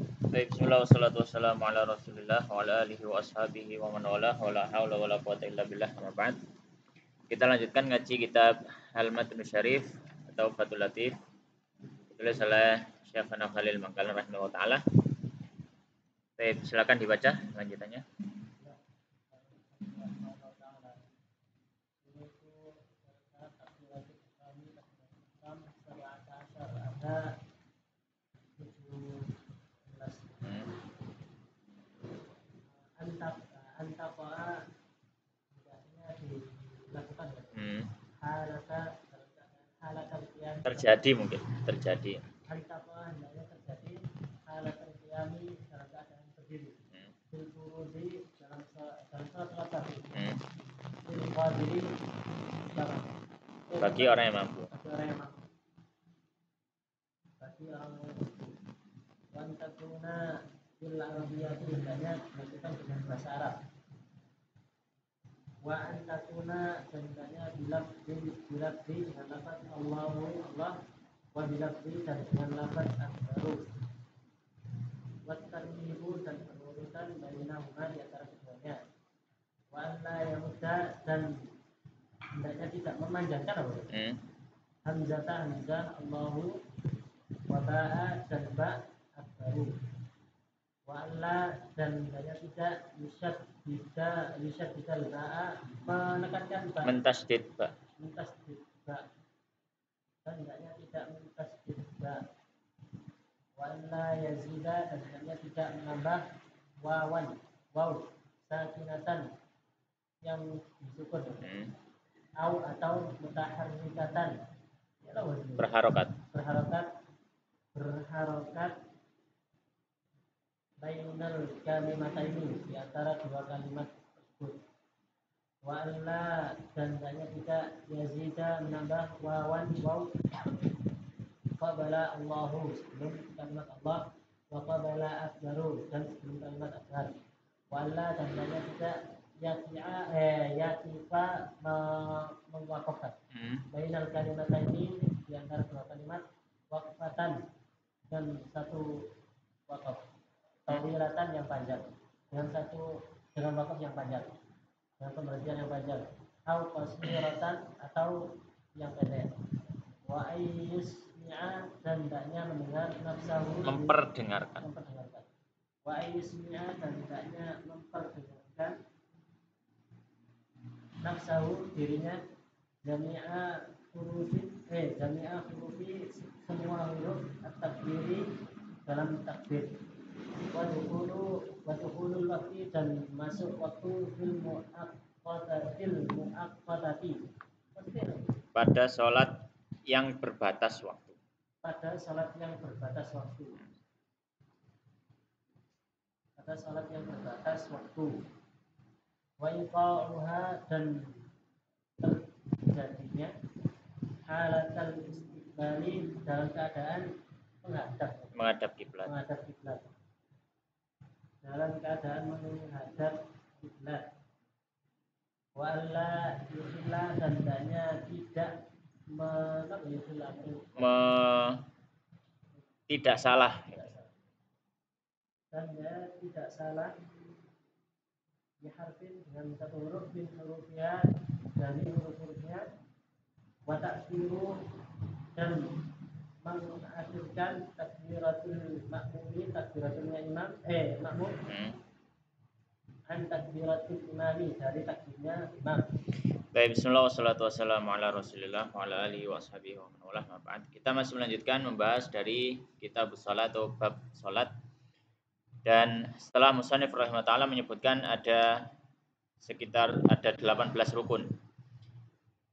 Baik, bismillah wassalatu wassalamu ala Rasulillah wa ala alihi wa ashabihi wa man walah wa la haula wa la quwata illa billah amma ba'd. Kita lanjutkan ngaji kitab Al-Matnu Syarif atau Fathul Latif ditulis oleh Syekhana Khalil Mangkalan rahimahullah taala. Baik, silakan dibaca lanjutannya. Antaqa hendaknya dilakukan halatan qiyam Terjadi mungkin terjadi. antaqa hendaknya terjadi halatan qiyami dalam keadaan berdiri fil furudi dalam salat tadi fil qadiri Bagi orang yang mampu. Bagi orang wantakuna fil arabiyyati hendaknya dilakukan dengan bahasa Arab. Wa antakuna hendaknya bilafzi dengan lafaz Allahu Allah, wa bilafzi dan dengan lafaz akbaru. Wa tartibu dan penurutan bainahuma di antara keduanya. Wa alla yamudda dan hendaknya tidak memanjangkan apa? Hamzah Allahu wa ba'a dan ba' akbaru. Wa alla dan hendaknya tidak yusyad ba'a menekankan ba' Mentasdid ba. Dan hendaknya tidak mentasdid ba'. Wa alla yazida dan hendaknya tidak menambah waw sakinatan yang disukun atau mutaharrikatan berharokat bainal kalimataini di antara dua kalimat tersebut. Wa alla dan hendaknya tidak yazida menambah waw qabala Allahu sebelum kalimat Allah wa qabala akbaru dan sebelum kalimat akbar. Wa alla dan hendaknya tidak yakifa mewakafkan bainal kalimataini di antara dua kalimat waqfatan dan satu wakaf tawilatan yang panjang dengan wakaf yang panjang dengan pemberhentian yang panjang atau qasiratan atau yang pendek. Wa ayyusmi'a dan hendaknya mendengar nafsahu memperdengarkan. Wa ayyusmi'a dan hendaknya memperdengarkan nafsahu dirinya jami'a hurufi semua huruf at-takbiri dalam takbir. Wa dukhulul waqti dan masuk waktu fil muaqqatati pada sholat yang berbatas waktu. Wa iqa'uha dan terjadinya halatal istiqbali dalam keadaan menghadap kiblat. Dalam keadaan menghadap kiblat. Wa alla yuhilla dan hendaknya tidak tidak salah. Dan dia tidak salah diharfin dengan satu huruf bin hurufnya dari huruf-hurufnya wa ta'khiru dan mengakhirkan takbiratul makmum an takbiratul imami dari takbirnya imam. Baik, bismillah wassalatu wassalamu ala Rasulillah wa ala alihi wa ashabihi wa man walah. Kita masih melanjutkan membahas dari kitab shalat atau bab salat. Dan setelah musannif rahimahullah taala menyebutkan ada 18 rukun.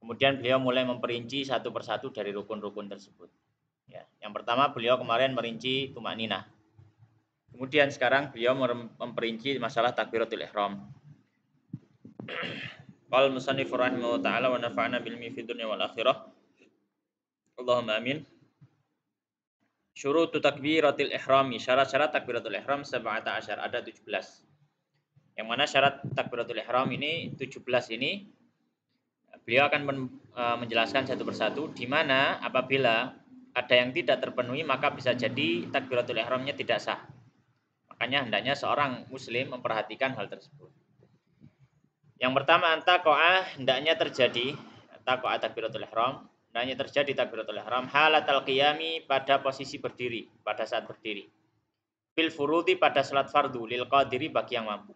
Kemudian beliau mulai memperinci satu persatu dari rukun-rukun tersebut. Ya, yang pertama beliau kemarin merinci tumakninah. Kemudian sekarang beliau memperinci masalah takbiratul ihram. Qala musannif rahimahullah taala wa nafa'ana bil ilmi fid dunya wal akhirah. Allahumma amin. Syurutu takbiratul ihrami, syarat-syarat takbiratul ihram 17 ada 17. Yang mana syarat takbiratul ihram ini 17 ini beliau akan menjelaskan satu persatu di mana apabila ada yang tidak terpenuhi maka bisa jadi takbiratul ihramnya tidak sah. Makanya hendaknya seorang muslim memperhatikan hal tersebut. Yang pertama, antaqa'a, hendaknya terjadi taqa'a takbiratul ihram, hendaknya terjadi takbiratul ihram halatal qiyami, pada posisi berdiri, pada saat berdiri. Fil furudi, pada salat fardu, lil qadiri, bagi yang mampu.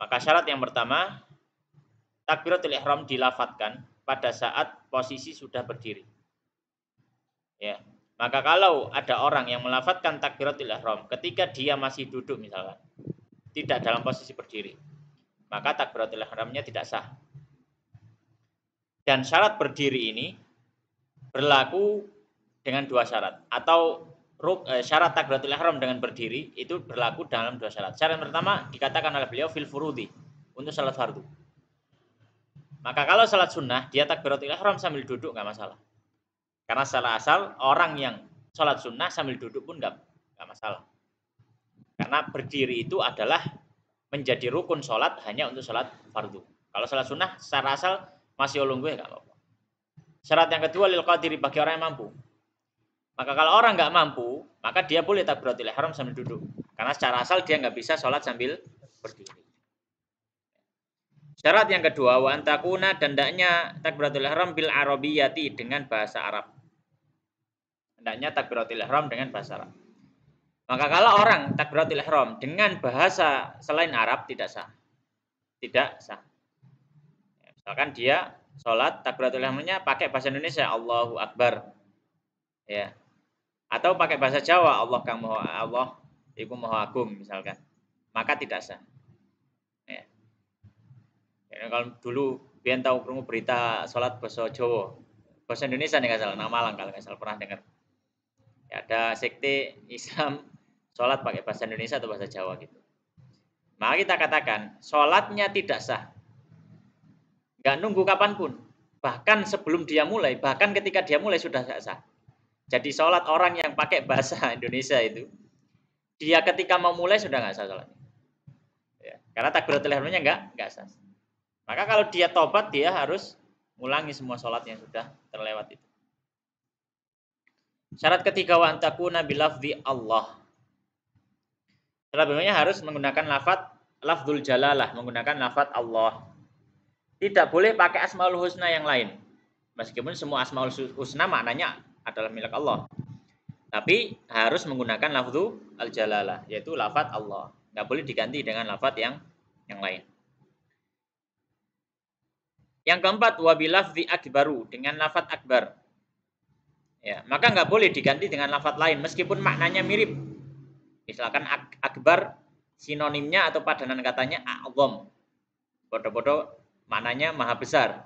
Maka syarat yang pertama, takbiratul ihram dilafatkan pada saat posisi sudah berdiri. Ya. Maka kalau ada orang yang melafatkan takbiratul ihram ketika dia masih duduk misalkan, tidak dalam posisi berdiri, maka takbiratul ihramnya tidak sah. Dan syarat berdiri ini berlaku dengan dua syarat, atau syarat takbiratul ihram dengan berdiri itu berlaku dalam dua syarat. Syarat pertama dikatakan oleh beliau fil furudi, untuk salat fardu. Maka kalau salat sunnah dia takbiratul ihram sambil duduk nggak masalah. Karena secara asal orang yang salat sunnah sambil duduk pun nggak masalah. Karena berdiri itu adalah menjadi rukun sholat hanya untuk sholat fardu. Kalau sholat sunnah secara asal masih ulung gue nggak apa-apa. Syarat yang kedua lil qadiri, bagi orang yang mampu. Maka kalau orang nggak mampu, maka dia boleh takbiratul ihram sambil duduk. Karena secara asal dia nggak bisa sholat sambil berdiri. Syarat yang kedua, wa antakuna, dan hendaknya takbiratul ihram bil arabiyyati, dengan bahasa Arab. Hendaknya takbiratul ihram dengan bahasa Arab. Maka kalau orang takbiratul ihram dengan bahasa selain Arab tidak sah. Tidak sah. Misalkan dia sholat takbiratul ihramnya pakai bahasa Indonesia, Allahu Akbar. Ya. Atau pakai bahasa Jawa, Allah kang maha, Allah iku maha agung misalkan. Maka tidak sah. Ya. Ya, kalau dulu biar tahu krungu berita sholat bahasa Jawa. Bahasa Indonesia nih nggak salah, nama Malang kalau nggak salah pernah dengar. Ya, ada sekte Islam sholat pakai bahasa Indonesia atau bahasa Jawa gitu. Maka kita katakan sholatnya tidak sah. Nggak nunggu kapanpun. Bahkan sebelum dia mulai, bahkan ketika dia mulai sudah nggak sah. Jadi sholat orang yang pakai bahasa Indonesia itu, dia ketika mau mulai sudah nggak sah sholatnya. Ya, karena takbiratul ihramnya nggak sah. Maka kalau dia tobat, dia harus ngulangi semua sholat yang sudah terlewat itu. Syarat ketiga, wa antakuna bilafzi Allah. Syarat berikutnya harus menggunakan lafzul jalalah, menggunakan lafaz Allah. Tidak boleh pakai asmaul husna yang lain. Meskipun semua asmaul husna maknanya adalah milik Allah. Tapi harus menggunakan lafzul al-jalalah, yaitu lafaz Allah. Nggak boleh diganti dengan lafaz yang lain. Yang keempat, wa bilafzi akbaru, dengan lafaz akbar. Ya, maka nggak boleh diganti dengan lafaz lain meskipun maknanya mirip. Misalkan akbar sinonimnya atau padanan katanya a'zam. Bodoh-bodoh maknanya maha besar.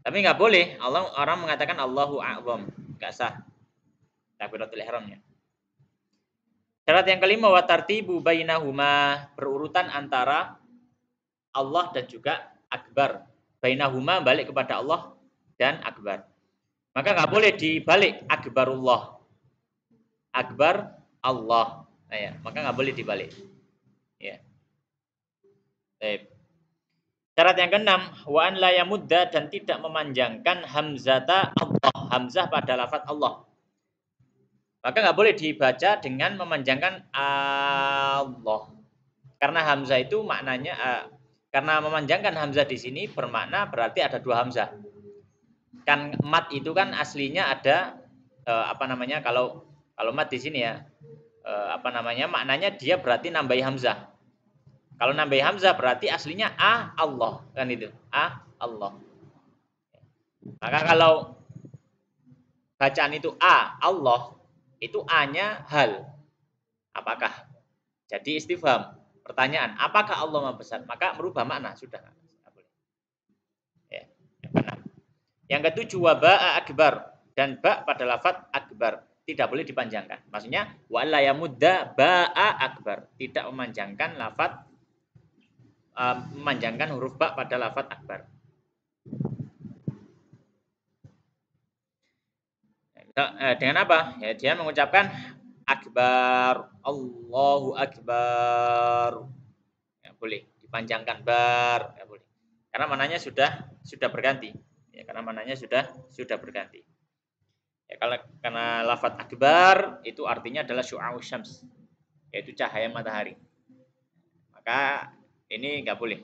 Tapi nggak boleh orang mengatakan Allahu a'zam, nggak sah takbiratul ihramnya. Syarat yang kelima, wa tartibu bainahuma, berurutan antara Allah dan juga akbar. Bainahuma balik kepada Allah dan akbar. Maka nggak boleh dibalik akbarullah. Akbar Allah. Nah, ya, maka nggak boleh dibalik. Ya. Baik. Syarat yang keenam, wa an la yamudda, dan tidak memanjangkan hamzata Allah, hamzah pada lafaz Allah. Maka nggak boleh dibaca dengan memanjangkan Allah. Karena hamzah itu maknanya karena memanjangkan hamzah di sini bermakna berarti ada dua hamzah. Kan mat itu kan aslinya ada kalau mat di sini ya maknanya dia berarti nambahi hamzah. Kalau nambahi hamzah berarti aslinya Allah, kan itu. Allah. Maka kalau bacaan itu Allah, itu A-nya hal. Apakah? Jadi istifham, pertanyaan, apakah Allah Maha Besar? Maka merubah makna, sudah. Ya, benar. Yang ketujuh, wa ba'a akbar, dan ba pada lafaz akbar tidak boleh dipanjangkan. Maksudnya wa la yamudda ba'a akbar, tidak memanjangkan lafaz memanjangkan huruf ba pada lafaz akbar. Dengan apa? Ya, dia mengucapkan akbar, Allahu akbar. Ya, boleh dipanjangkan bar, ya boleh. Karena mananya sudah berganti. Ya, karena mananya sudah berganti. Ya, karena lafaz akbar itu artinya adalah syu'a'us syams. yaitu cahaya matahari. Maka ini nggak boleh.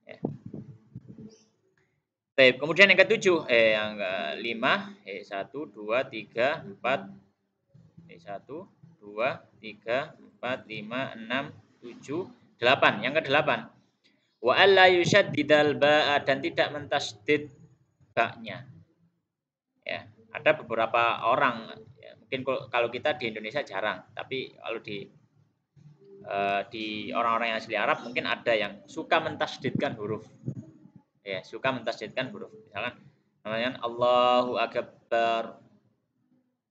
Ya. Kemudian yang ketujuh, yang kelima, 1, 2, 3, 4, 1, 2, 3, 4, 5, 6, 7, 8. Yang ke-8. Wa alla yushaddidal ba'a, dan tidak mentasdid ba-nya. Ya, ada beberapa orang, ya, mungkin kalau kita di Indonesia jarang, tapi kalau di orang-orang yang asli Arab mungkin ada yang suka mentasdidkan huruf. Ya, suka mentasdidkan huruf. Misalkan namanya Allahu Akbar.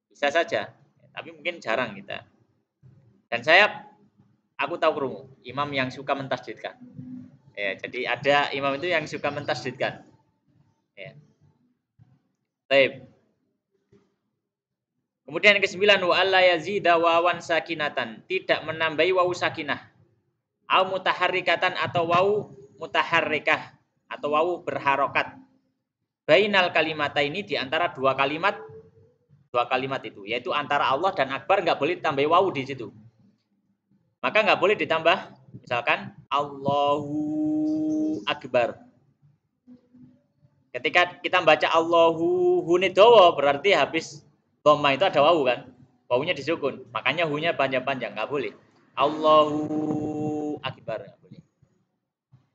Bisa saja, tapi mungkin jarang kita. Dan aku tahu kerungu imam yang suka mentasdidkan. Ya, jadi ada imam itu yang suka mentasdidkan. Ya. Baik. Kemudian yang ke-9, wa alla yazida wawan sakinatan, tidak menambahi wawu sakinah. Au mutaharrikatan, atau wawu mutaharrikah, atau wawu berharokat. Bainal kalimata, ini di antara dua kalimat itu, yaitu antara Allah dan Akbar nggak boleh ditambah wawu di situ. Maka nggak boleh ditambah, misalkan Allahu Akbar. Ketika kita baca Allahu hunidowo, berarti habis dhamma itu ada wawu kan, wawunya disukun, makanya hu-nya panjang-panjang, nggak boleh. Allahu Akbar, nggak boleh.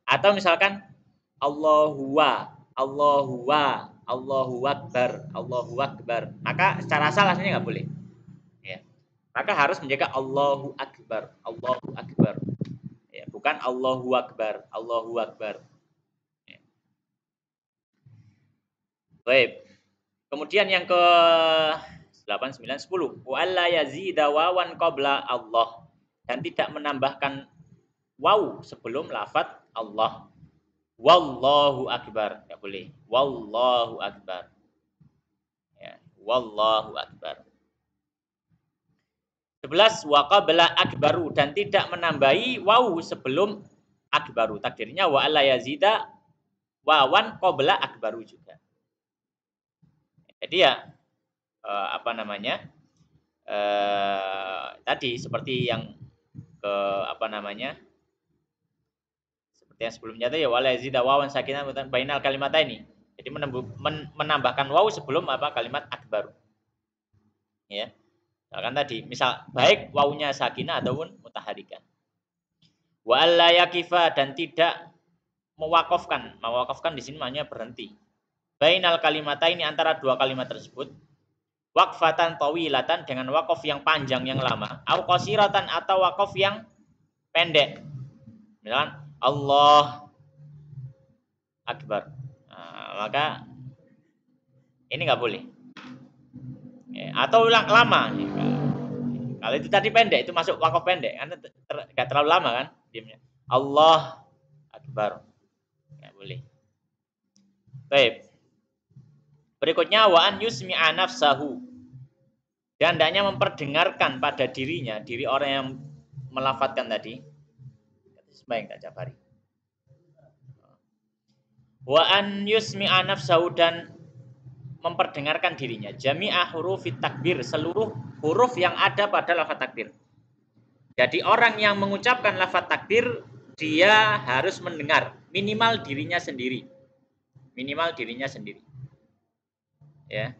Atau misalkan Allahu Akbar, maka secara asal aslinya nggak boleh. Ya. Maka harus menjaga Allahu Akbar, ya, bukan Allahu Akbar. Ya. Baik. Kemudian yang ke 8, 9, 10. Wa alla yazida wawan qabla Allah, dan tidak menambahkan waw sebelum lafaz Allah. Wallahu Akbar, enggak boleh. Wallahu Akbar. Ya, wallahu Akbar. 11, wa qabla akbaru, dan tidak menambahi waw sebelum akbaru. Takdirnya wa alla yazida wawan qabla akbaru juga. Jadi ya tadi seperti yang seperti yang sebelumnya itu ya wala yazida wawan sakinah bainal kalimata ini. Jadi menambahkan waw sebelum kalimat akbar. Ya. Misalkan tadi, misal baik wawunya sakinah ataupun mutaharikah. Wa alla yakifa, dan tidak mewakafkan. Mewakafkan di sini maknanya berhenti. Bainal kalimata ini, antara dua kalimat tersebut. Waqfatan tawilatan, dengan wakaf yang panjang yang lama, au qasiratan, atau wakaf yang pendek. Misalkan Allah Akbar. Nah, maka ini nggak boleh. Atau ulang lama. Kalau itu tadi pendek, itu masuk wakaf pendek, karena nggak terlalu lama kan diamnya. Allah Akbar. Nggak boleh. Baik. Berikutnya wa an yusmi'a nafsahu, dan hendaknya memperdengarkan pada dirinya, diri orang yang melafadzkan tadi. Sembahyang tak Jafari. Wa an yusmi'a nafsahu, dan memperdengarkan dirinya jami'a hurufit takbir, seluruh huruf yang ada pada lafaz takbir. Jadi orang yang mengucapkan lafaz takbir, dia harus mendengar minimal dirinya sendiri. Ya.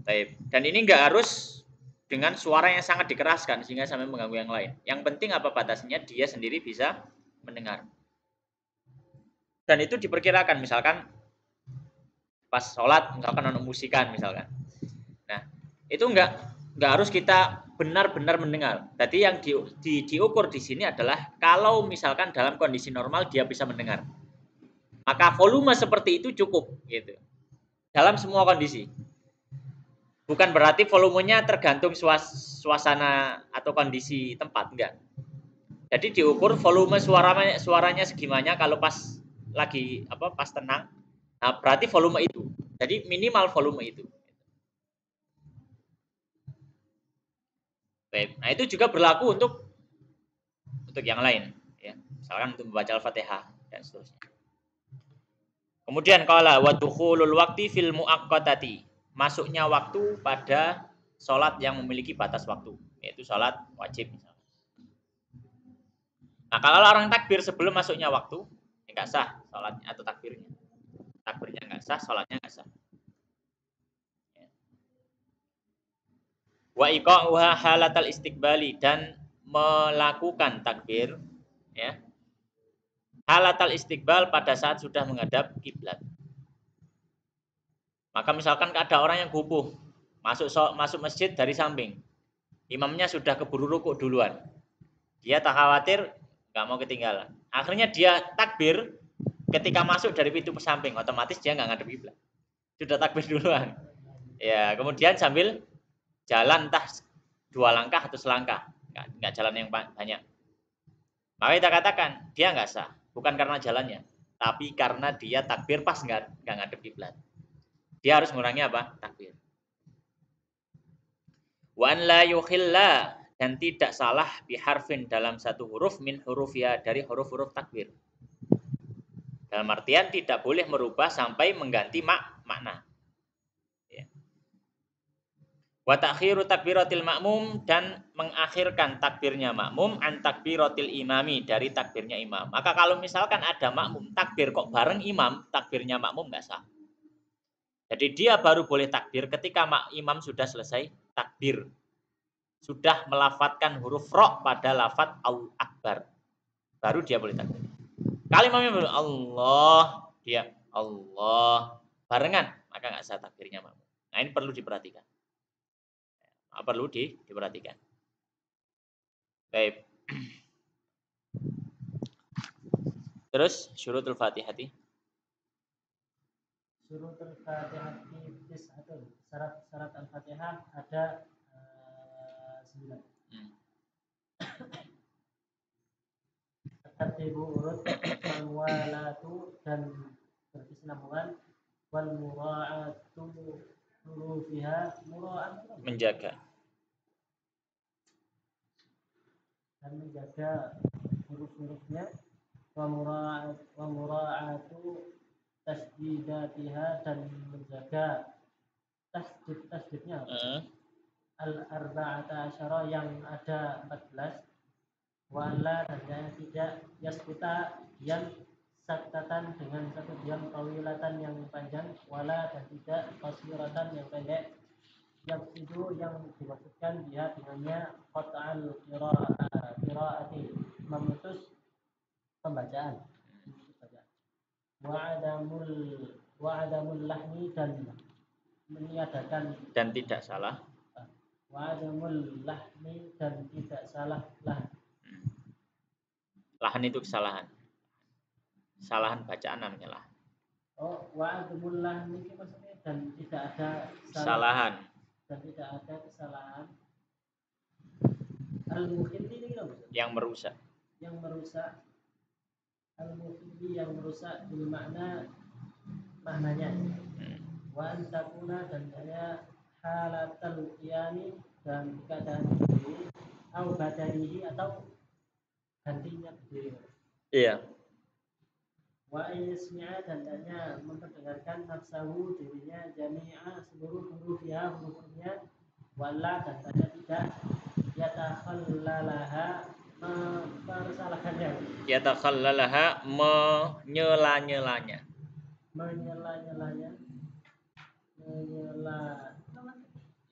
Baik. Dan ini enggak harus dengan suara yang sangat dikeraskan sehingga sampai mengganggu yang lain. Yang penting apa batasnya, dia sendiri bisa mendengar. Dan itu diperkirakan, misalkan pas sholat, misalkan ada musikan misalkan. Nah, itu enggak harus kita benar-benar mendengar. Jadi yang diukur di sini adalah kalau misalkan dalam kondisi normal dia bisa mendengar, maka volume seperti itu cukup gitu. Dalam semua kondisi. Bukan berarti volumenya tergantung suasana atau kondisi tempat, enggak. Jadi diukur volume suaranya segimana kalau pas lagi pas tenang. Nah, berarti volume itu. Jadi minimal volume itu. Baik. Nah, itu juga berlaku untuk yang lain, ya. Misalkan untuk membaca Al-Fatihah dan seterusnya. Kemudian qala wa dukhulul waqti fil muaqqatati, masuknya waktu pada sholat yang memiliki batas waktu, yaitu sholat wajib misalnya. Nah, kalau orang takbir sebelum masuknya waktu, ya nggak sah sholatnya atau takbirnya. Takbirnya nggak sah, sholatnya nggak sah. Wa iqa'uha halatal istiqbali, dan melakukan takbir ya. Halatal istiqbal pada saat sudah menghadap kiblat. Maka misalkan ada orang yang gupuh masuk masjid dari samping. Imamnya sudah keburu rukuk duluan. Dia tak khawatir nggak mau ketinggalan. Akhirnya dia takbir ketika masuk dari pintu samping, otomatis dia nggak ngadep kiblat. Sudah takbir duluan. Ya, kemudian sambil jalan entah 2 langkah atau selangkah, nggak jalan yang banyak. Maka kita katakan dia nggak sah, bukan karena jalannya, tapi karena dia takbir pas nggak ngadep kiblat. Dia harus mengurangi apa? Takbir. Wa an la yukhilla, dan tidak salah biharfin dalam satu huruf min hurufia, dari huruf-huruf takbir. Dalam artian tidak boleh merubah sampai mengganti makna. Wa ta'khiru takbiratil ma'mum, dan mengakhirkan takbirnya makmum an takbiratil imami, dari takbirnya imam. Maka kalau misalkan ada makmum takbir kok bareng imam, takbirnya makmum nggak sah. Jadi dia baru boleh takbir ketika imam sudah selesai takbir. Sudah melafatkan huruf ro pada lafat Allahu Akbar. Baru dia boleh takbir. Kalau imamnya bilang Allah, dia Allah barengan, maka nggak sah takbirnya makmum. Nah, ini perlu diperhatikan. Perlu diperhatikan. Baik. Terus syurutul Fatihati. Syurutul Fatihati tis'atun. Syarat Al-Fatihah ada 9. Tertibu urut, wal muwalatu, dan berkesinambungan, wal mura'atu hurufiha, mura'atu Menjaga. dan menjaga huruf-hurufnya, wa mura'atu tasdidatiha, dan menjaga tasdidnya al-arba'ata asyara, yang ada 14, wala, dan yang tidak yaskuta, yang saktatan, dengan satu diam, tawilatan, yang panjang, wala, dan tidak qasiratan, yang pendek, yang itu yang dimaksudkan dia dengannya qat'al qiraati, memutus pembacaan. Wa'adamul lahni, dan meniadakan, dan tidak salah. Wa'adamul lahni, dan tidak salah lahn. Lahan itu kesalahan. Kesalahan bacaan namanya lahan. Oh, wa'adamul lahni itu maksudnya dan tidak ada kesalahan. Dan tidak ada kesalahan. Al-mukhilli ini apa? Yang merusak. Yang merusak. Al-mukhilli, yang merusak, bil maknanya. Wa antakuna, dan saya halatal qiyami, dan keadaan berdiri, au badanihi, atau gantinya berdiri. Iya. Wa yasmi'a, dan hanya memperdengarkan nafsahu, dirinya, jami'a, seluruh hurufnya, wala, dan tanya tidak yatakhallalaha, mempersalahkannya, Yatakhallalaha, menyela-nyelanya.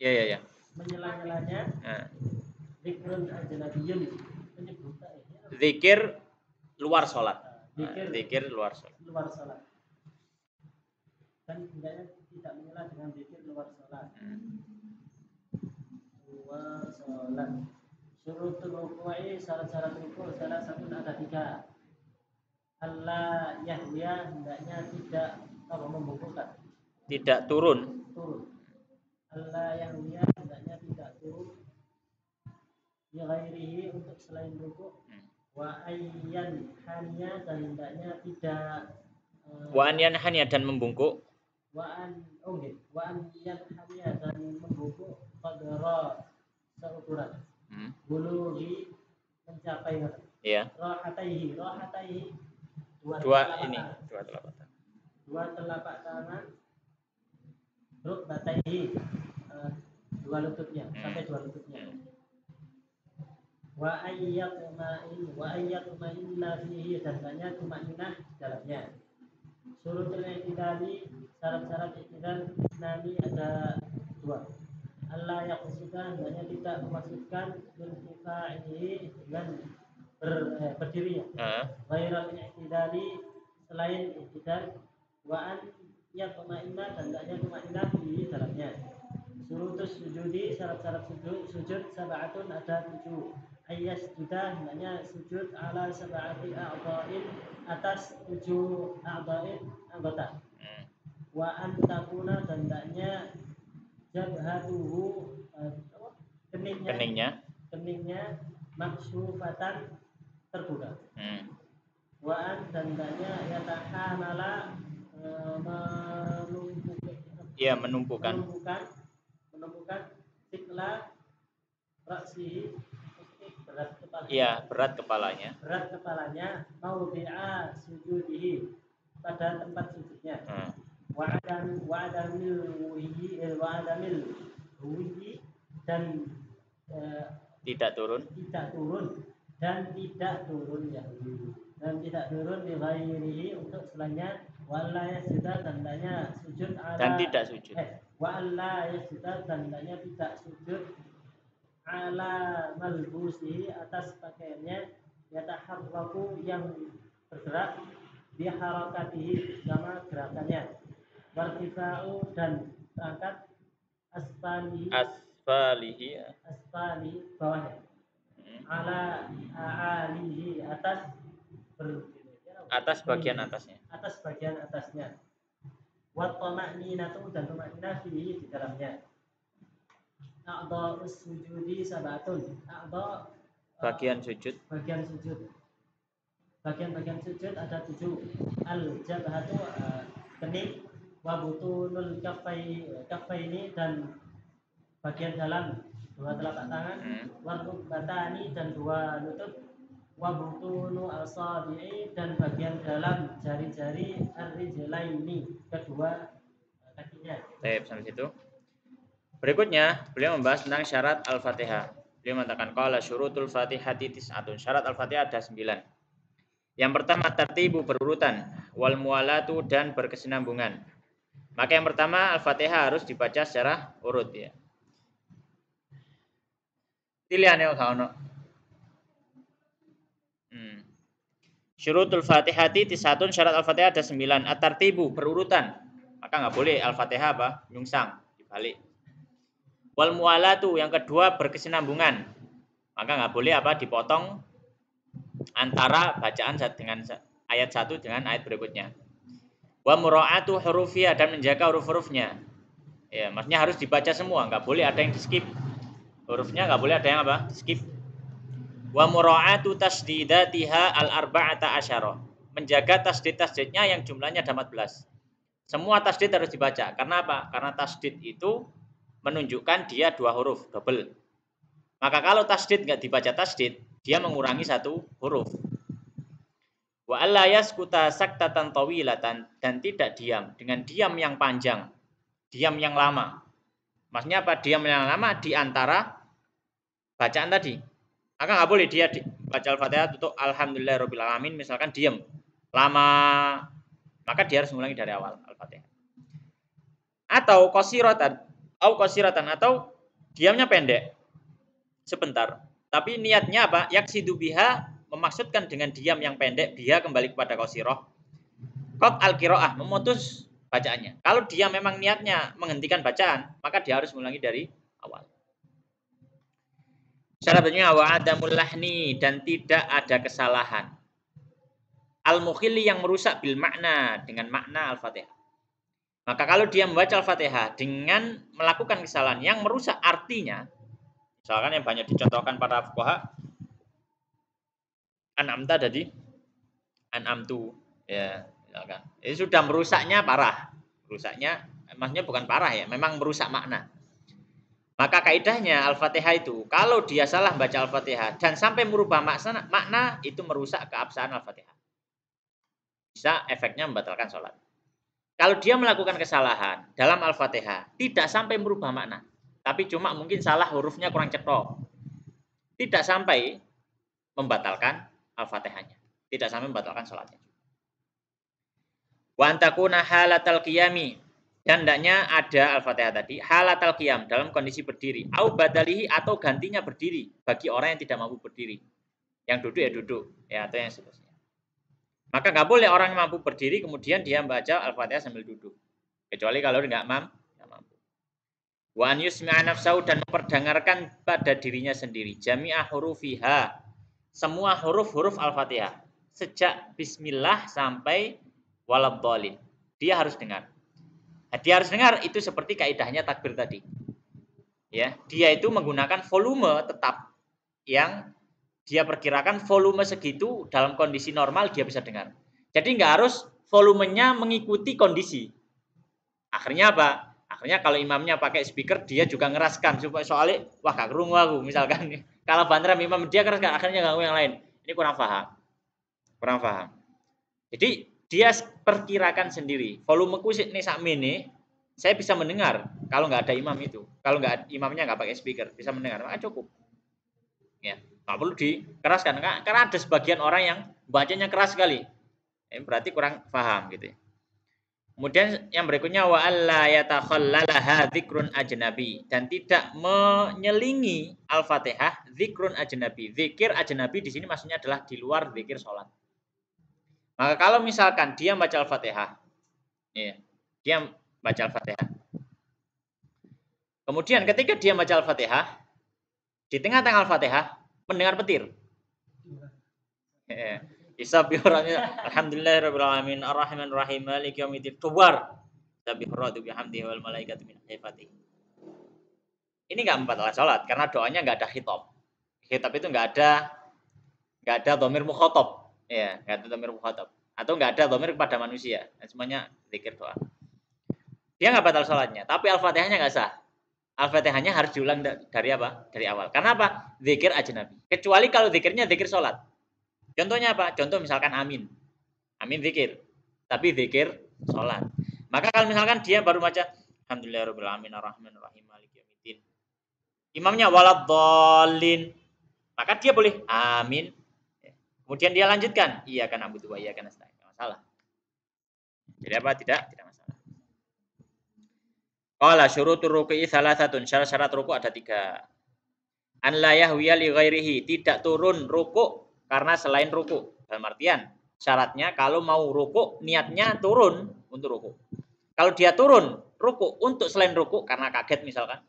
Ya. Menyela-nyelanya. Zikrun ajnabiyyun, zikir luar sholat. Zikir luar sholat. Dan hendaknya tidak menyela dengan zikir luar sholat. Luar sholat. Syurutul ruku'i, syarat-syarat ruku', salah satu ada 3. Allah yahya, hendaknya tidak membungkukkan. Tidak turun. Allah yahya, hendaknya tidak turun. Ya ghairihi, untuk selain ruku'. Wa ayyan hanya, dan hendaknya tidak wa an yanhanya, dan membungkuk. Wa an yanhanya, dan membungkuk qadra seukuran. Bulughi, mencapai. Iya. Rahataihi, dua telapak tangan. Rukbataihi, dua lututnya, sampai dua lututnya. Wa ayyatma'inna fihi, dan banyak tumaninah di dalamnya. Surutul i'tidali, syarat-syarat i'tidal nami ada dua. Allah yaqsida, hendaknya tidak memaksudkan irtifa'ihi dengan berdirinya. Ghairal i'tidali, selain i'tidal. Wa an yatma'inna, dan hendaknya tumaninah di dalamnya. Surutus sujudi, syarat-syarat sujud sab'atun, ada 7. Ayyas sudah, hendaknya sujud ala sab'ati a'dha'in, atas 7 a'dha'in anggota. Wa an takuna, dan hendaknya jabhatuhu, keningnya maksufatan, terbuka. Wa an, dan hendaknya yatahamala, menumpukan sikla raksihi, berat kepalanya. Berat kepalanya, maudhi'a sujudihi, pada tempat sujudnya. Wa adamil huwi, dan tidak turun dan tidak turun di ghairihi, untuk selainnya. Wala yasjuda, tandanya sujud ala, dan tidak sujud. Wala yasjuda, tandanya tidak sujud ala malbusihi, atas pakaiannya. Yataharraku, yang bergerak. Biharakatihi, sama gerakannya. Wartifa'u, dan angkat. Asfalihi, bawahnya. Ala a'alihi, atas bagian atasnya. Wat tama'ninatu, dan tama'ninah fihi, di dalamnya. A'dha'us sujudi sabatun, bagian sujud ada 7. Al-jabhatu, kening. Wa butunul kaffaini, dan bagian dalam 2 telapak tangan. Wa rukbatani, dan 2 lutut. Wa butunu asabi'i, dan bagian dalam jari-jari ar-rijlaini, kedua kakinya. Baik, sampai situ. Berikutnya, beliau membahas tentang syarat Al-Fatihah. Beliau mengatakan qala syurutul Fatihati tis'atun. Syarat Al-Fatihah ada 9. Yang pertama, tartibu, berurutan, wal muwalatu, dan berkesinambungan. Maka yang pertama, Al-Fatihah harus dibaca secara urut, ya. Pilihannya ono. Syurutul Fatihati tis'atun, syarat Al-Fatihah ada 9. At-tartibu, berurutan. Maka nggak boleh Al-Fatihah nyungsang, dibalik. Wal muwalatu, yang kedua berkesinambungan. Maka nggak boleh dipotong antara bacaan dengan ayat 1 dengan ayat berikutnya. Wa mura'atu hurufiyah, dan menjaga huruf-hurufnya. Ya, maksudnya harus dibaca semua, nggak boleh ada yang di-skip. Hurufnya nggak boleh ada yang di-skip. Wa mura'atu tasdidatiha al-arba'ata asyara. Menjaga tasdid-tasdidnya yang jumlahnya ada 14. Semua tasdid harus dibaca. Karena apa? Karena tasdid itu menunjukkan dia 2 huruf, double. Maka kalau tasdid nggak dibaca tasdid, dia mengurangi 1 huruf. Wa alla yaskuta saktatan tawilatan, dan tidak diam dengan diam yang panjang, diam yang lama. Maksudnya apa? Diam yang lama di antara bacaan tadi. Maka nggak boleh dia baca Al-Fatihah tutup alhamdulillahirabbil alamin, misalkan diam lama, maka dia harus mengulangi dari awal Al-Fatihah. Atau qasiratan atau diamnya pendek sebentar, tapi niatnya apa? Yaksidu biha, memaksudkan dengan diam yang pendek, dia kembali kepada qasirah. Qat al-qiraah, memutus bacaannya. Kalau dia memang niatnya menghentikan bacaan, maka dia harus mengulangi dari awal. Syaratnya wa adamul lahni, dan tidak ada kesalahan. Al-mukhilli, yang merusak bil makna, dengan makna Al-Fatihah. Maka kalau dia membaca Al-Fatihah dengan melakukan kesalahan yang merusak artinya, misalkan yang banyak dicontohkan para fuqaha, an'amta tadi, an'amtu, ya, misalkan. Ini sudah merusaknya parah. Merusaknya, maksudnya bukan parah ya, memang merusak makna. Maka kaidahnya Al-Fatihah itu, kalau dia salah baca Al-Fatihah dan sampai merubah makna, itu merusak keabsahan Al-Fatihah. Bisa efeknya membatalkan sholat. Kalau dia melakukan kesalahan dalam Al-Fatihah, tidak sampai merubah makna, tapi cuma mungkin salah hurufnya kurang cetok. Tidak sampai membatalkan Al-Fatihahnya. Tidak sampai membatalkan salatnya. Wa antakuna halatal qiyami, dan hendaknya ada Al-Fatihah tadi halatal qiyam, dalam kondisi berdiri, au badalihi, atau gantinya berdiri bagi orang yang tidak mampu berdiri. Yang duduk ya duduk, ya, atau yang seterusnya. Maka nggak boleh orang yang mampu berdiri kemudian dia membaca Al-Fatihah sambil duduk. Kecuali kalau nggak mampu. Wa an yusmi'a nafsahu, dan memperdengarkan pada dirinya sendiri jami'ah hurufiha, semua huruf-huruf Al-Fatihah sejak bismillah sampai waladhdallin. Dia harus dengar. Dia harus dengar, itu seperti kaidahnya takbir tadi. Ya, dia itu menggunakan volume tetap yang dia perkirakan volume segitu dalam kondisi normal dia bisa dengar. Jadi nggak harus volumenya mengikuti kondisi. Akhirnya apa? Akhirnya kalau imamnya pakai speaker, dia juga ngeraskan supaya soalnya wah gak kerungu aku misalkan. Kalau banteran imam dia keraskan, akhirnya ganggu yang lain. Ini kurang paham. Kurang paham. Jadi dia perkirakan sendiri. Volumeku ini sakmene, saya bisa mendengar kalau nggak ada imam itu. Kalau nggak imamnya nggak pakai speaker, bisa mendengar, maka cukup. Ya, nggak perlu dikeraskan. Karena ada sebagian orang yang bacanya keras sekali. Berarti kurang paham gitu ya. Kemudian yang berikutnya wa alla yatakhallalaha dzikrun ajnabi, dan tidak menyelingi Al-Fatihah dzikrun ajnabi. Zikir ajnabi di sini maksudnya adalah di luar zikir salat. Maka kalau misalkan dia baca Al-Fatihah, ya, dia baca Al-Fatihah. Kemudian ketika dia baca Al-Fatihah, di tengah-tengah Al-Fatihah mendengar petir. Ya. Bismillahirrahmanirrahim. Alhamdulillahirabbil alamin arrahmanir rahim maliki yaumiddin. Tubar. Tabihratu bihamdihi wal malaikatu min khifati. Ini enggak membatalkan salat karena doanya enggak ada khitab. Khitab itu enggak ada dhamir mukhatab. Ya, enggak ada dhamir mukhatab. Atau enggak ada dhamir kepada manusia. Semuanya zikir doa. Dia enggak batal salatnya, tapi Al-Fatihahnya enggak sah. Al-Fatihahnya harus diulang dari apa? Dari awal. Karena apa? Zikir ajnabi. Kecuali kalau zikirnya zikir salat. Contohnya apa? Contoh misalkan amin. Amin zikir. Tapi zikir sholat. Maka kalau misalkan dia baru baca Alhamdulillahirabbil alamin arrahmanir rahim maliki yaumiddin. Imamnya waladhdallin. Maka dia boleh amin. Kemudian dia lanjutkan iyyaka na'budu wa iyyaka nasta'in. Enggak masalah. Jadi apa? Tidak masalah. Qala syurutur ruku'i salasatun. Syarat-syarat ruku' ada 3. An la yahwiya li ghairihi, tidak turun ruku' karena selain ruku. Dalam artian syaratnya kalau mau ruku niatnya turun untuk ruku. Kalau dia turun ruku untuk selain ruku karena kaget misalkan,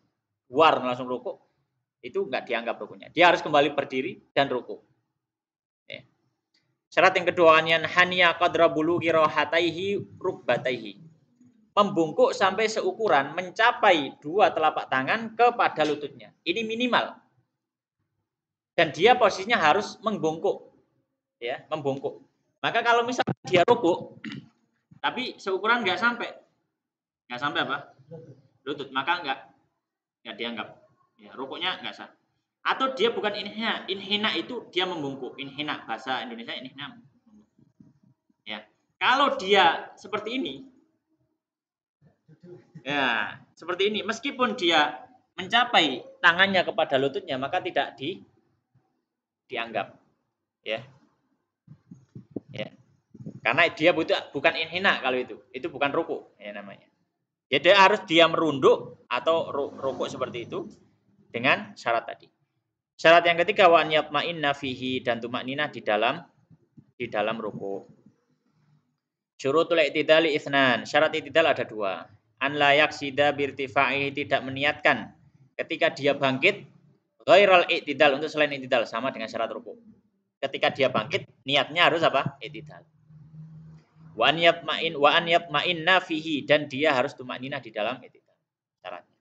war langsung ruku, itu enggak dianggap rukunya. Dia harus kembali berdiri dan ruku. Ya. Syarat yang kedua, an haniya qadra bulughi rahataihi rukbataihi. Membungkuk sampai seukuran mencapai 2 telapak tangan kepada lututnya. Ini minimal. Dan dia posisinya harus membungkuk. Ya, membungkuk. Maka kalau misalnya dia ruku tapi seukuran enggak sampai apa? Lutut, maka enggak dianggap. Ya, rukuknya enggak sah. Atau dia bukan inhina. Inhina itu dia membungkuk. Inhina bahasa Indonesia inhina. Ya. Kalau dia seperti ini, ya, seperti ini, meskipun dia mencapai tangannya kepada lututnya, maka tidak dianggap. Ya. Ya. Karena dia bukan inhina kalau itu bukan ruku ya namanya. Jadi harus dia merunduk atau ruku seperti itu dengan syarat tadi. Syarat yang ketiga wa yatma'inna fihi, dan tumakninah di dalam ruku. Syurutul i'tidali itsnan. Syarat i'tidal ada 2. An la yaksida birtifa'ihi, tidak meniatkan ketika dia bangkit ghairal i'tidal, untuk selain i'tidal, sama dengan syarat ruku. Ketika dia bangkit niatnya harus apa? I'tidal. Wa an yatma'inna fihi, dan dia harus tumakninah di dalam i'tidal. Syaratnya.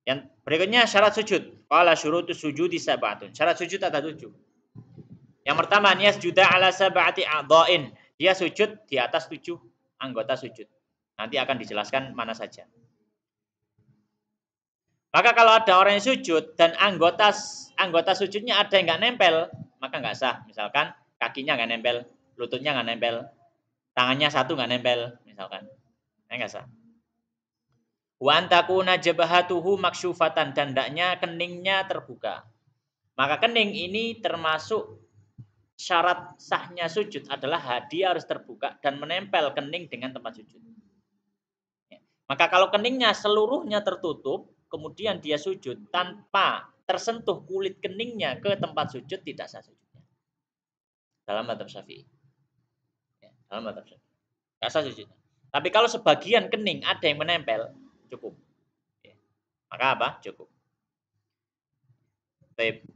Yang berikutnya syarat sujud. Qala syurutus sujudi sab'atun. Syarat sujud ada 7. Yang pertama, yasjuda ala sab'ati a'dha'in. Dia sujud di atas 7 anggota sujud. Nanti akan dijelaskan mana saja. Maka kalau ada orang yang sujud dan anggota sujudnya ada yang nggak nempel, maka nggak sah. Misalkan kakinya nggak nempel, lututnya nggak nempel, tangannya satu nggak nempel, misalkan, nggak sah. Wa antakuna jabahatuhu maksyufatan, dan hendaknya keningnya terbuka. Maka kening ini termasuk syarat sahnya sujud adalah dia harus terbuka dan menempel kening dengan tempat sujud. Ya. Maka kalau keningnya seluruhnya tertutup, kemudian dia sujud tanpa tersentuh kulit keningnya ke tempat sujud, tidak sah sujudnya. Dalam mazhab Syafi'i. Ya, dalam mazhab Syafi'i. Tidak sah sujudnya. Tapi kalau sebagian kening ada yang menempel, cukup. Ya. Maka apa? Cukup. Baik.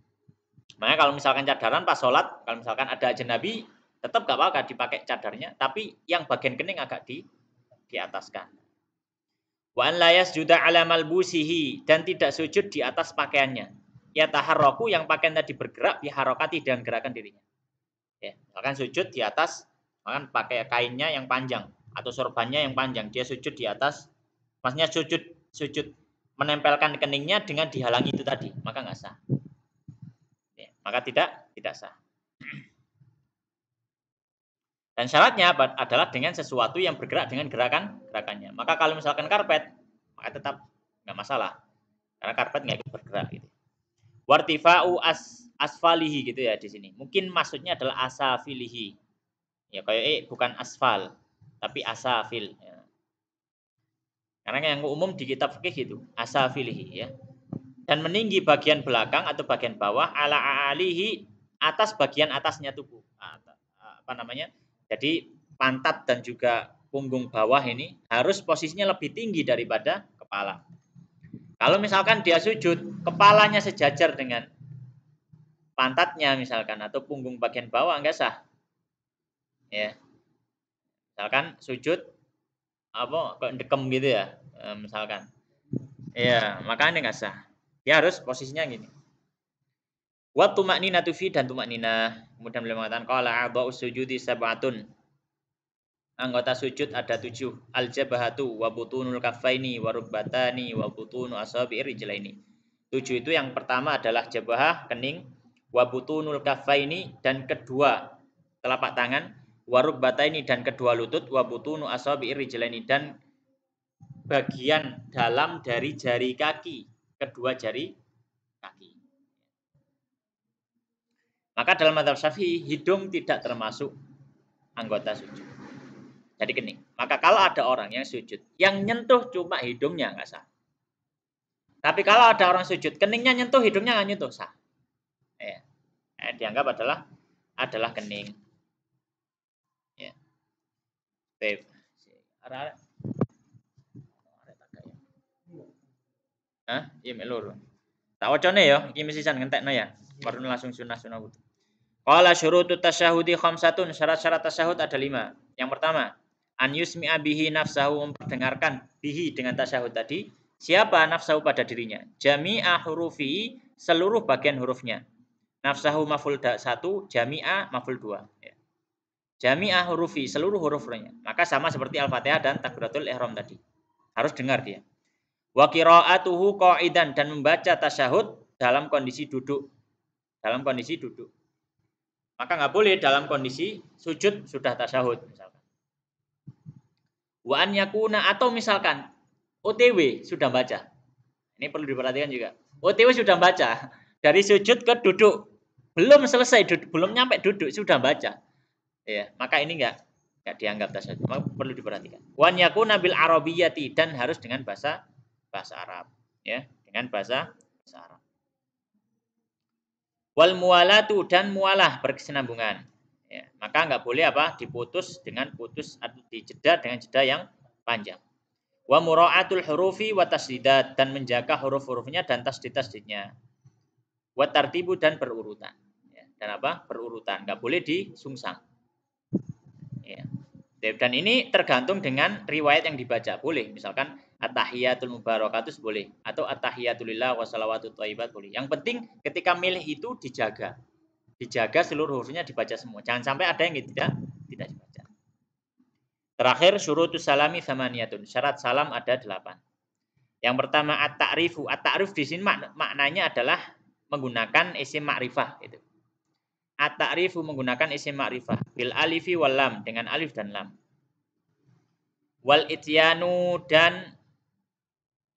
Makanya kalau misalkan cadaran pas sholat, kalau misalkan ada ajnabi, tetap gak apa-apa dipakai cadarnya, tapi yang bagian kening agak diataskan. Wa an la yasjuda ala malbusihi, dan tidak sujud di atas pakaiannya. Ya taharraku, yang pakaian tadi bergerak, biharokati, dengan gerakan dirinya. Ya, misalkan sujud di atas, misalkan pakai kainnya yang panjang atau sorbannya yang panjang, dia sujud di atas, maksudnya sujud menempelkan keningnya dengan dihalangi itu tadi, maka nggak sah. Ya, maka tidak sah. Dan syaratnya adalah dengan sesuatu yang bergerak dengan gerakannya. Maka kalau misalkan karpet, maka tetap nggak masalah, karena karpet nggak ikut bergerak gitu. Wartifa'u asfalihi gitu ya di sini. Mungkin maksudnya adalah asafilihi. Ya kayak bukan asfal, tapi asafil. Ya. Karena yang umum di kitab fikih itu asafilihi ya. Dan meninggi bagian belakang atau bagian bawah ala alihi, atas bagian atasnya tubuh. Apa namanya? Jadi pantat dan juga punggung bawah ini harus posisinya lebih tinggi daripada kepala. Kalau misalkan dia sujud, kepalanya sejajar dengan pantatnya misalkan atau punggung bagian bawah, enggak sah. Ya. Misalkan sujud apa kok dekem gitu ya, misalkan. Ya, makanya enggak sah. Dia harus posisinya gini. Wa tuma'ninatu fi, dan tumakninah. Kemudian beliau mengatakan qala a'dha'us sujudi sab'atun. Anggota sujud ada 7. Al-jabhatu wa butunul kaffaini wa rukbatani wa butunu asabi'ir rijlaini. 7 itu yang pertama adalah jabhah, kening, wa butunul kaffaini, dan kedua telapak tangan, wa rukbataini, dan kedua lutut, wa butunu asabi'ir rijlaini, dan bagian dalam dari jari kaki, kedua jari kaki. Maka dalam mazhab Syafi'i, hidung tidak termasuk anggota sujud. Jadi kening. Maka kalau ada orang yang sujud, yang nyentuh cuma hidungnya nggak sah. Tapi kalau ada orang sujud, keningnya nyentuh, hidungnya nggak nyentuh, sah. Ya. Dianggap adalah kening. Ya. Baik. Hah? Iya melur. Tak wacane ya, iki mesisan ngentekno ya. Baru langsung sunah-sunah wudu. Qala syurutut tasyahudi khamsatun, syarat-syarat tasyahud ada 5. Yang pertama, an yusmi'a bihi nafsahu, memperdengarkan bihi dengan tasyahud tadi, siapa nafsahu pada dirinya. Jami'a hurufi, seluruh bagian hurufnya. Nafsahu maf'ul 1, jami'a maf'ul 2. Ya. Jami'a hurufi, seluruh hurufnya. Maka sama seperti Al-Fatihah dan Takbiratul Ihram tadi. Harus dengar dia. Wa qira'atuhu qa'idan, dan membaca tasyahud dalam kondisi duduk. Dalam kondisi duduk. Maka nggak boleh dalam kondisi sujud sudah tasyahud misalkan. Wa an yakuna, atau misalkan OTW sudah baca. Ini perlu diperhatikan juga. OTW sudah baca dari sujud ke duduk. Belum selesai belum nyampe duduk sudah baca. Ya, maka ini enggak dianggap tasyahud. Maka perlu diperhatikan. Wa an yakuna bil arabiyyati, dan harus dengan bahasa Arab, ya, dengan bahasa Arab. Wal muwalatu, dan mualah berkesinambungan. Ya, maka nggak boleh apa diputus dengan putus atau dijeda dengan jeda yang panjang. Wa mura'atul hurufi wa tasdidat, dan menjaga huruf-hurufnya dan tasdid-tasdidnya. Wa tartibu, dan berurutan. Ya, dan apa? Berurutan, nggak boleh disungsang. Ya. Dan ini tergantung dengan riwayat yang dibaca. Boleh, misalkan at-tahiyatul mubarakatus boleh, atau at-tahiyatulillah wa salawatut thayyibat boleh. Yang penting ketika milih itu dijaga. Dijaga seluruh hurufnya dibaca semua. Jangan sampai ada yang tidak dibaca. Terakhir syurutus salami tsamaniyatun. Syarat salam ada 8. Yang pertama at-ta'rifu. At-ta'rif di sini maknanya adalah menggunakan isim ma'rifah gitu. At-ta'rifu menggunakan isim ma'rifah bil alifi wal lam, dengan alif dan lam. Wal ityanu, dan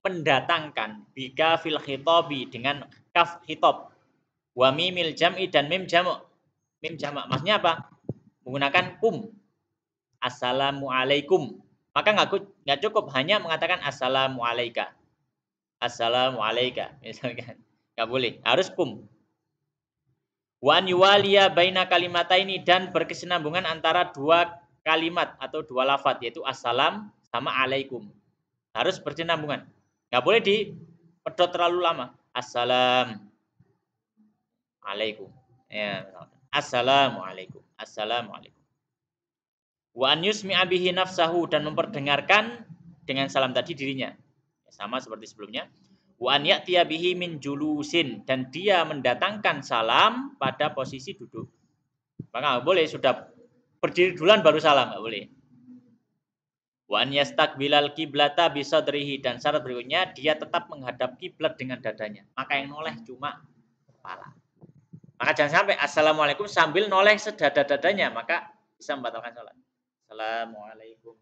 mendatangkan bika fil khitabi dengan kaf khitab wa mimil jam'i dan mim jamak. Mim jamak maksudnya apa? Menggunakan kum. Assalamualaikum. Maka nggak cukup hanya mengatakan assalamualaika. Assalamualaika misalkan. Nggak boleh, harus kum. Wa an yuwaliya baina kalimataini dan berkesinambungan antara dua kalimat atau dua lafaz yaitu assalam sama alaikum. Harus berkesinambungan. Nggak boleh dipedot terlalu lama. Assalam alaikum. Ya, assalamualaikum. Assalamualaikum. Wa an yusmi'a bihi nafsahu dan memperdengarkan dengan salam tadi dirinya. Sama seperti sebelumnya. Wa an ya'tiya bihi min julusin dan dia mendatangkan salam pada posisi duduk. Maka nggak boleh sudah berdiri duluan baru salam, nggak boleh. Wa an yastaqbilal qiblata bi sadrihi dan syarat berikutnya dia tetap menghadap kiblat dengan dadanya. Maka yang noleh cuma kepala. Maka jangan sampai assalamualaikum sambil noleh sedada-dadanya, maka bisa membatalkan salat. Assalamualaikum.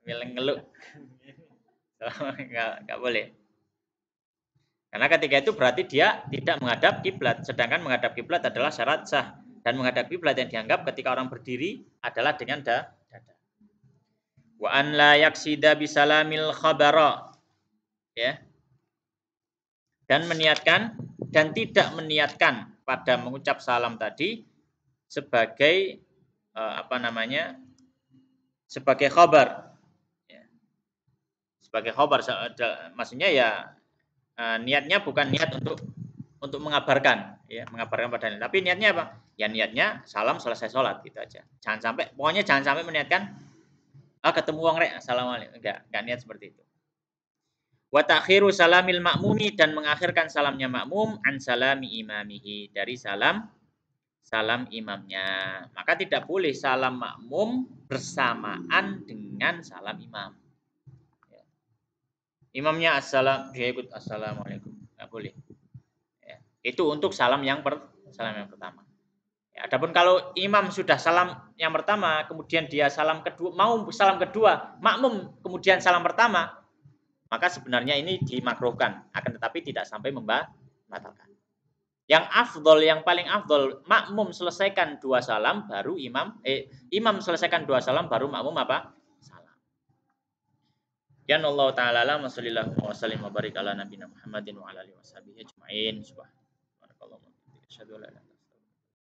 Ngeluk. Enggak boleh. Karena ketika itu berarti dia tidak menghadap kiblat, sedangkan menghadap kiblat adalah syarat sah dan menghadap kiblat yang dianggap ketika orang berdiri adalah dengan dada. Wa an la yaksida bisalamil khabara. Ya. Dan meniatkan dan tidak meniatkan pada mengucap salam tadi sebagai sebagai khabar. Ya. Sebagai khabar maksudnya ya niatnya bukan niat untuk mengabarkan ya, mengabarkan pada tapi niatnya apa? Ya niatnya salam selesai sholat gitu aja. Pokoknya jangan sampai meniatkan ketemu wong rek assalamualaikum. Enggak niat seperti itu. Wa ta'khiru salamil ma'mumi dan mengakhirkan salamnya makmum an salami imamihi dari salam imamnya. Maka tidak boleh salam makmum bersamaan dengan salam imam. Ya. Imamnya assalam, dia ikut assalamualaikum. Nggak boleh. Ya. Itu untuk salam yang pertama. Ya, adapun kalau imam sudah salam yang pertama, kemudian dia salam kedua, mau salam kedua, makmum kemudian salam pertama, maka sebenarnya ini dimakruhkan, akan tetapi tidak sampai membatalkan. Yang afdol, yang paling afdol, makmum selesaikan dua salam baru imam selesaikan dua salam baru makmum apa? Salam. Ya Allah taala la sallallahu wa sallim wa barik ala nabiyina Muhammadin wa ala alihi washabihi ajmain. Subhanallah.